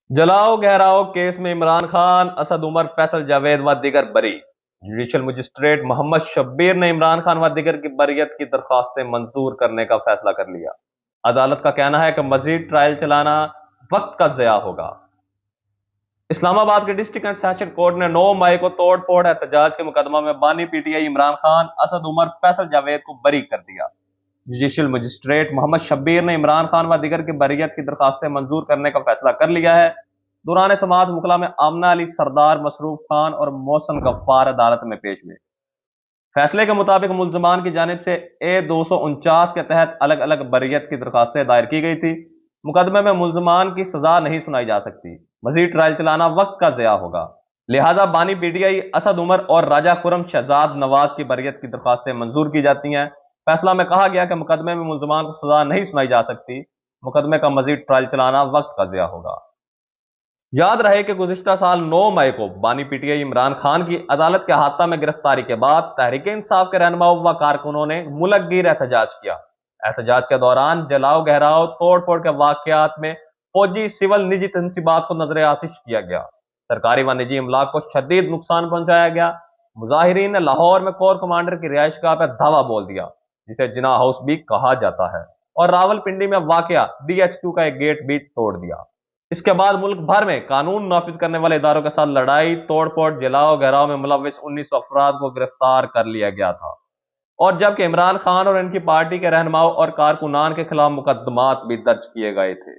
جلاؤ گہراؤ case میں عمران خان، اسد عمر، فیصل جاوید و دیگر بری۔ جوڈیشل مجسٹریٹ محمد شبیر نے عمران خان و دیگر کی بریت کی درخواستیں منظور کرنے کا فیصلہ کر لیا۔ عدالت کا کہنا ہے کہ مزید ٹرائل چلانا وقت کا ضیاع ہوگا۔ اسلام آباد کے ڈسٹرکٹ اینڈ سیشن کورٹ نے 9 مئی کو توڑ پھوڑ احتجاج کے مقدمہ میں بانی P T I Imran Khan, Asad Umar, Faisal Javed کو بری کر دیا۔ جوڈیشل مجسٹریٹ محمد شبیر نے عمران خان و دیگر کی بریت کی درخواستیں منظور کرنے کا فیصلہ کر لیا ہے۔ دوران سماعت وکلاء میں آمنہ علی سردار، مصروف خان اور محسن غفار عدالت میں پیش ہوئے۔ فیصلے کے مطابق ملزمان کی جانب سے A249 کے تحت الگ الگ بریت کی درخواستیں دائر کی گئی تھی۔ مقدمے میں ملزمان کی سزا نہیں سنائی جا سکتی، مزید ٹرائل چلانا وقت کا ضیاع ہوگا، لہذا بانی پی ٹی آئی اسد عمر اور راجہ خرم شہزاد نواز کی بریت کی درخواستیں منظور کی جاتی ہیں۔ فیصلہ میں کہا گیا کہ مقدمے میں ملزمان کو سزا نہیں سنائی جا سکتی، مقدمے کا مزید ٹرائل چلانا وقت کا ضیاع ہوگا۔ یاد رہے کہ گزشتہ سال 9 مئی کو بانی P T I Imran Khan کی عدالت کے احاطہ میں گرفتاری کے بعد تحریک انصاف کے رہنماؤں و کارکنوں نے ملک گیر احتجاج کیا۔ احتجاج کے دوران جلاؤ گہراؤ توڑ پھوڑ کے واقعات میں فوجی، سول، نجی تنصیبات کو نظر آتش کیا گیا۔ سرکاری و نجی املاک کو شدید نقصان پہنچایا گیا۔ مظاہرین نے لاہور میں کور کمانڈر کی رہائش گاہ پر دھاوا بول دیا، جسے جناح ہاؤس بھی کہا جاتا ہے، اور راول پنڈی میں واقع DHQ کا ایک گیٹ بھی توڑ دیا۔ اس کے بعد ملک بھر میں قانون نافذ کرنے والے اداروں کے ساتھ لڑائی، توڑ پھوڑ، جلاؤ گہراؤ میں ملوث 19 افراد کو گرفتار کر لیا گیا تھا، اور جبکہ عمران خان اور ان کی پارٹی کے رہنماؤں اور کارکنان کے خلاف مقدمات بھی درج کیے گئے تھے۔